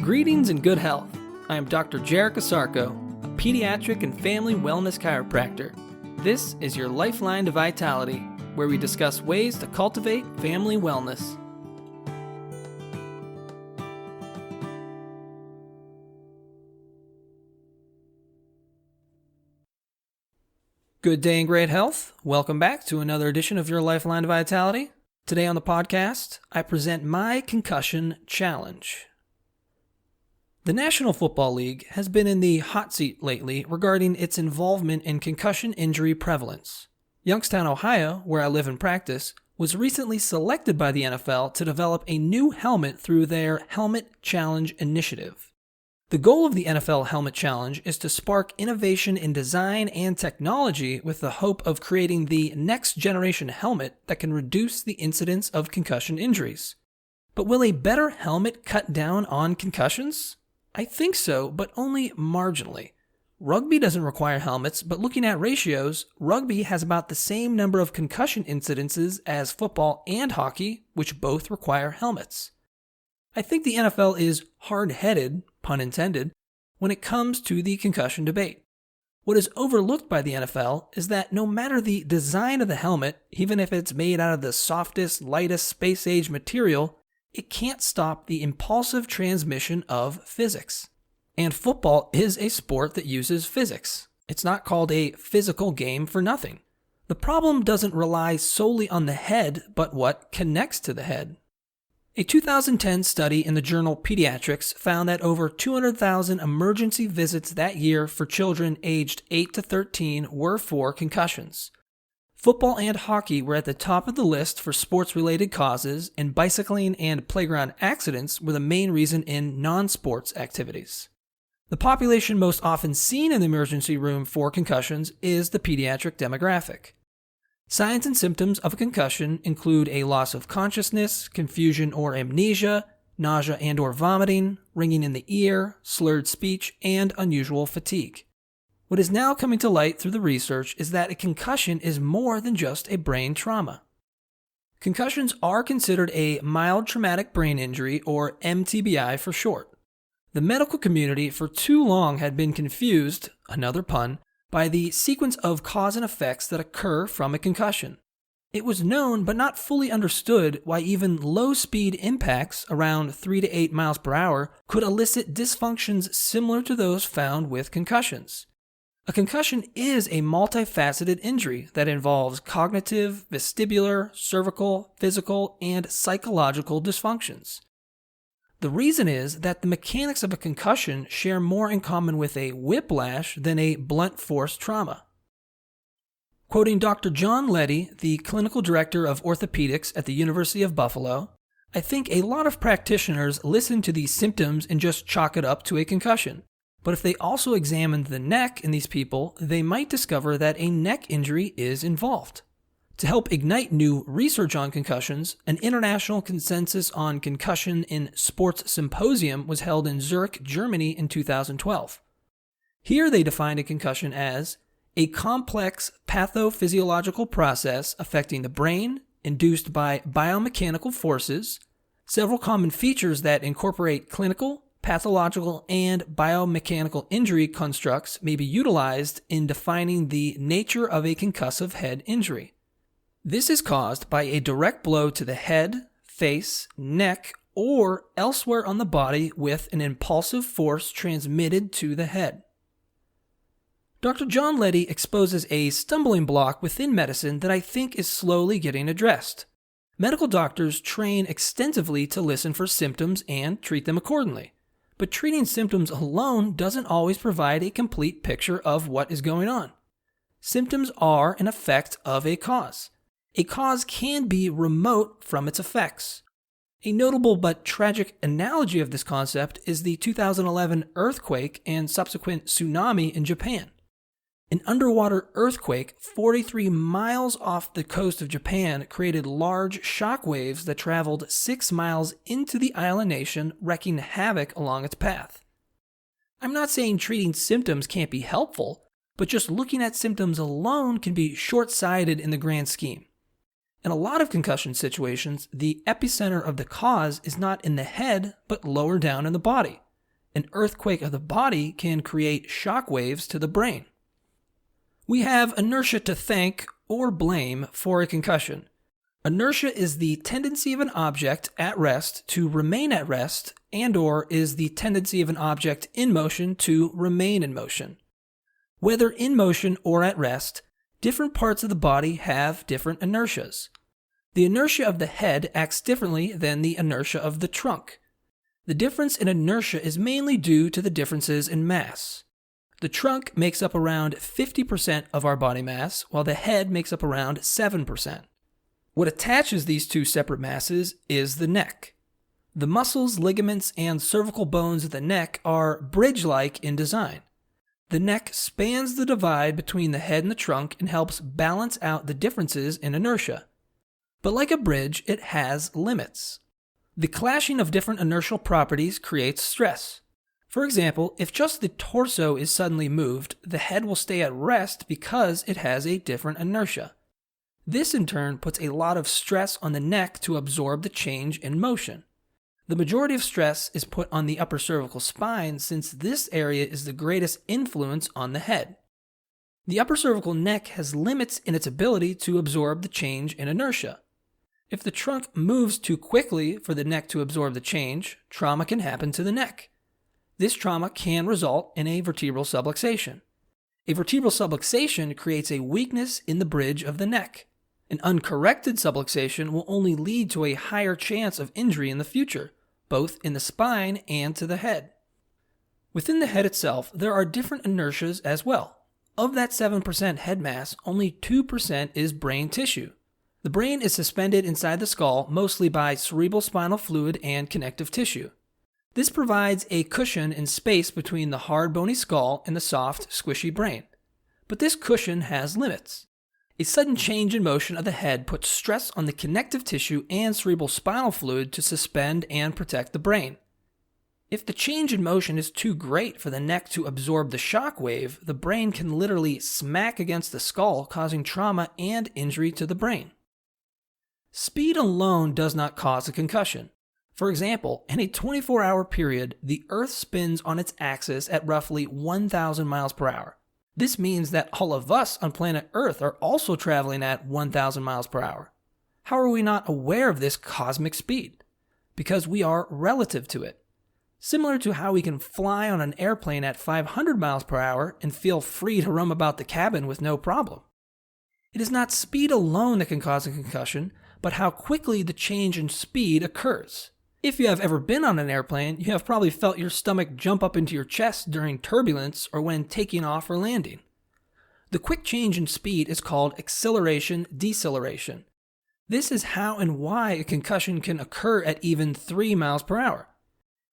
Greetings and good health. I am Dr. Jarek, a pediatric and family wellness chiropractor. This is your Lifeline to Vitality, where we discuss ways to cultivate family wellness. Good day and great health. Welcome back to another edition of your Lifeline to Vitality. Today on the podcast, I present my Concussion Challenge. The National Football League has been in the hot seat lately regarding its involvement in concussion injury prevalence. Youngstown, Ohio, where I live and practice, was recently selected by the NFL to develop a new helmet through their Helmet Challenge initiative. The goal of the NFL Helmet Challenge is to spark innovation in design and technology with the hope of creating the next generation helmet that can reduce the incidence of concussion injuries. But will a better helmet cut down on concussions? I think so, but only marginally. Rugby doesn't require helmets, but looking at ratios, rugby has about the same number of concussion incidences as football and hockey, which both require helmets. I think the NFL is hard-headed, pun intended, when it comes to the concussion debate. What is overlooked by the NFL is that no matter the design of the helmet, even if it's made out of the softest, lightest space-age material, it can't stop the impulsive transmission of physics. And football is a sport that uses physics. It's not called a physical game for nothing. The problem doesn't rely solely on the head, but what connects to the head. A 2010 study in the journal Pediatrics found that over 200,000 emergency visits that year for children aged 8 to 13 were for concussions. Football and hockey were at the top of the list for sports-related causes, and bicycling and playground accidents were the main reason in non-sports activities. The population most often seen in the emergency room for concussions is the pediatric demographic. Signs and symptoms of a concussion include a loss of consciousness, confusion or amnesia, nausea and or vomiting, ringing in the ear, slurred speech, and unusual fatigue. What is now coming to light through the research is that a concussion is more than just a brain trauma. Concussions are considered a mild traumatic brain injury, or MTBI for short. The medical community for too long had been confused, another pun, by the sequence of cause and effects that occur from a concussion. It was known but not fully understood why even low-speed impacts, around 3 to 8 miles per hour, could elicit dysfunctions similar to those found with concussions. A concussion is a multifaceted injury that involves cognitive, vestibular, cervical, physical, and psychological dysfunctions. The reason is that the mechanics of a concussion share more in common with a whiplash than a blunt force trauma. Quoting Dr. John Leddy, the clinical director of orthopedics at the University of Buffalo, "I think a lot of practitioners listen to these symptoms and just chalk it up to a concussion. But if they also examined the neck in these people, they might discover that a neck injury is involved." To help ignite new research on concussions, an international consensus on concussion in sports symposium was held in Zurich, Germany in 2012. Here they defined a concussion as a complex pathophysiological process affecting the brain, induced by biomechanical forces. Several common features that incorporate clinical, pathological, and biomechanical injury constructs may be utilized in defining the nature of a concussive head injury. This is caused by a direct blow to the head, face, neck, or elsewhere on the body with an impulsive force transmitted to the head. Dr. John Leddy exposes a stumbling block within medicine that I think is slowly getting addressed. Medical doctors train extensively to listen for symptoms and treat them accordingly. But treating symptoms alone doesn't always provide a complete picture of what is going on. Symptoms are an effect of a cause. A cause can be remote from its effects. A notable but tragic analogy of this concept is the 2011 earthquake and subsequent tsunami in Japan. An underwater earthquake 43 miles off the coast of Japan created large shock waves that traveled 6 miles into the island nation, wreaking havoc along its path. I'm not saying treating symptoms can't be helpful, but just looking at symptoms alone can be short-sighted in the grand scheme. In a lot of concussion situations, the epicenter of the cause is not in the head, but lower down in the body. An earthquake of the body can create shock waves to the brain. We have inertia to thank or blame for a concussion. Inertia is the tendency of an object at rest to remain at rest and/or is the tendency of an object in motion to remain in motion. Whether in motion or at rest, different parts of the body have different inertias. The inertia of the head acts differently than the inertia of the trunk. The difference in inertia is mainly due to the differences in mass. The trunk makes up around 50% of our body mass, while the head makes up around 7%. What attaches these two separate masses is the neck. The muscles, ligaments, and cervical bones of the neck are bridge-like in design. The neck spans the divide between the head and the trunk and helps balance out the differences in inertia. But like a bridge, it has limits. The clashing of different inertial properties creates stress. For example, if just the torso is suddenly moved, the head will stay at rest because it has a different inertia. This in turn puts a lot of stress on the neck to absorb the change in motion. The majority of stress is put on the upper cervical spine since this area is the greatest influence on the head. The upper cervical neck has limits in its ability to absorb the change in inertia. If the trunk moves too quickly for the neck to absorb the change, trauma can happen to the neck. This trauma can result in a vertebral subluxation. A vertebral subluxation creates a weakness in the bridge of the neck. An uncorrected subluxation will only lead to a higher chance of injury in the future, both in the spine and to the head. Within the head itself, there are different inertias as well. Of that 7% head mass, only 2% is brain tissue. The brain is suspended inside the skull mostly by cerebral spinal fluid and connective tissue. This provides a cushion in space between the hard bony skull and the soft, squishy brain. But this cushion has limits. A sudden change in motion of the head puts stress on the connective tissue and cerebral spinal fluid to suspend and protect the brain. If the change in motion is too great for the neck to absorb the shock wave, the brain can literally smack against the skull, causing trauma and injury to the brain. Speed alone does not cause a concussion. For example, in a 24-hour period, the Earth spins on its axis at roughly 1,000 miles per hour. This means that all of us on planet Earth are also traveling at 1,000 miles per hour. How are we not aware of this cosmic speed? Because we are relative to it. Similar to how we can fly on an airplane at 500 miles per hour and feel free to roam about the cabin with no problem. It is not speed alone that can cause a concussion, but how quickly the change in speed occurs. If you have ever been on an airplane, you have probably felt your stomach jump up into your chest during turbulence or when taking off or landing. The quick change in speed is called acceleration-deceleration. This is how and why a concussion can occur at even 3 miles per hour.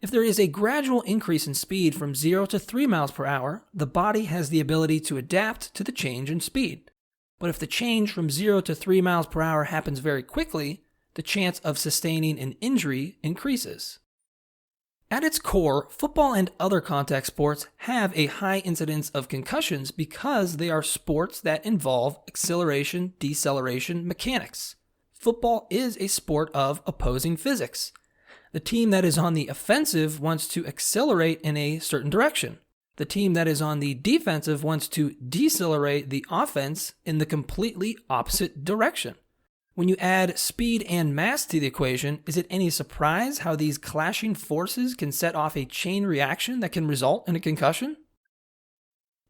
If there is a gradual increase in speed from 0 to 3 miles per hour, the body has the ability to adapt to the change in speed. But if the change from 0 to 3 miles per hour happens very quickly, the chance of sustaining an injury increases. At its core, football and other contact sports have a high incidence of concussions because they are sports that involve acceleration-deceleration mechanics. Football is a sport of opposing physics. The team that is on the offensive wants to accelerate in a certain direction. The team that is on the defensive wants to decelerate the offense in the completely opposite direction. When you add speed and mass to the equation, is it any surprise how these clashing forces can set off a chain reaction that can result in a concussion?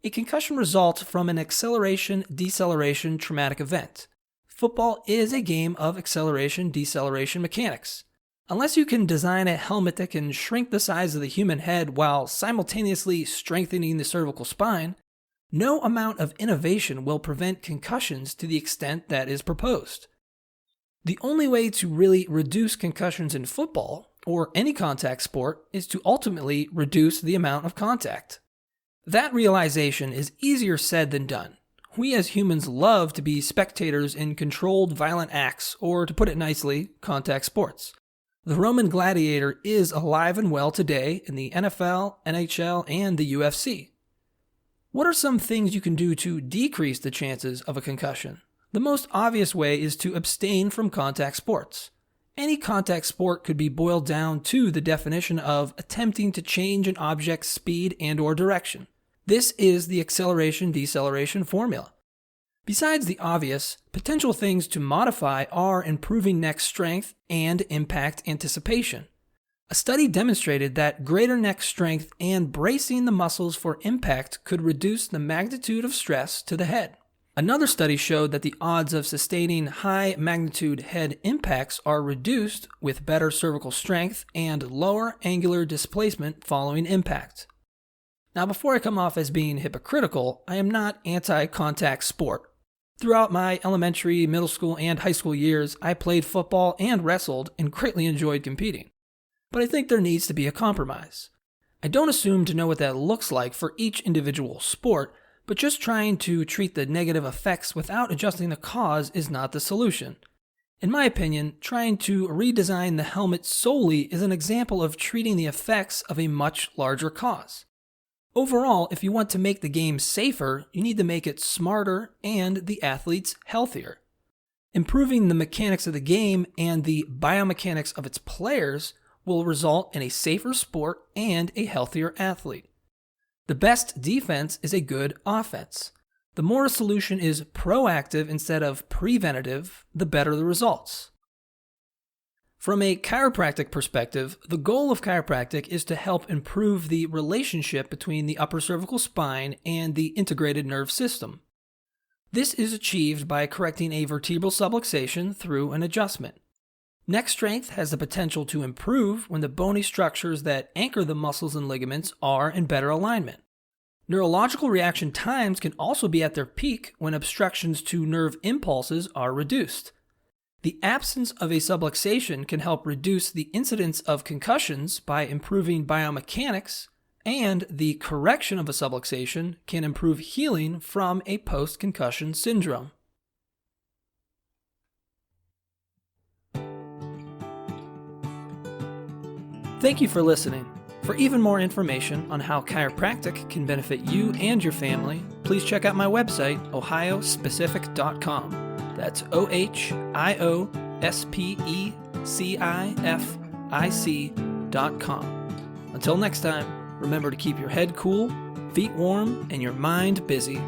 A concussion results from an acceleration-deceleration traumatic event. Football is a game of acceleration-deceleration mechanics. Unless you can design a helmet that can shrink the size of the human head while simultaneously strengthening the cervical spine, no amount of innovation will prevent concussions to the extent that is proposed. The only way to really reduce concussions in football, or any contact sport, is to ultimately reduce the amount of contact. That realization is easier said than done. We as humans love to be spectators in controlled violent acts, or to put it nicely, contact sports. The Roman gladiator is alive and well today in the NFL, NHL, and the UFC. What are some things you can do to decrease the chances of a concussion? The most obvious way is to abstain from contact sports. Any contact sport could be boiled down to the definition of attempting to change an object's speed and/or direction. This is the acceleration-deceleration formula. Besides the obvious, potential things to modify are improving neck strength and impact anticipation. A study demonstrated that greater neck strength and bracing the muscles for impact could reduce the magnitude of stress to the head. Another study showed that the odds of sustaining high-magnitude head impacts are reduced with better cervical strength and lower angular displacement following impact. Now, before I come off as being hypocritical, I am not anti-contact sport. Throughout my elementary, middle school, and high school years, I played football and wrestled and greatly enjoyed competing. But I think there needs to be a compromise. I don't assume to know what that looks like for each individual sport, but just trying to treat the negative effects without adjusting the cause is not the solution. In my opinion, trying to redesign the helmet solely is an example of treating the effects of a much larger cause. Overall, if you want to make the game safer, you need to make it smarter and the athletes healthier. Improving the mechanics of the game and the biomechanics of its players will result in a safer sport and a healthier athlete. The best defense is a good offense. The more a solution is proactive instead of preventative, the better the results. From a chiropractic perspective, the goal of chiropractic is to help improve the relationship between the upper cervical spine and the integrated nerve system. This is achieved by correcting a vertebral subluxation through an adjustment. Neck strength has the potential to improve when the bony structures that anchor the muscles and ligaments are in better alignment. Neurological reaction times can also be at their peak when obstructions to nerve impulses are reduced. The absence of a subluxation can help reduce the incidence of concussions by improving biomechanics, and the correction of a subluxation can improve healing from a post-concussion syndrome. Thank you for listening. For even more information on how chiropractic can benefit you and your family, please check out my website, ohiospecific.com. That's ohiospecific.com. Until next time, remember to keep your head cool, feet warm, and your mind busy.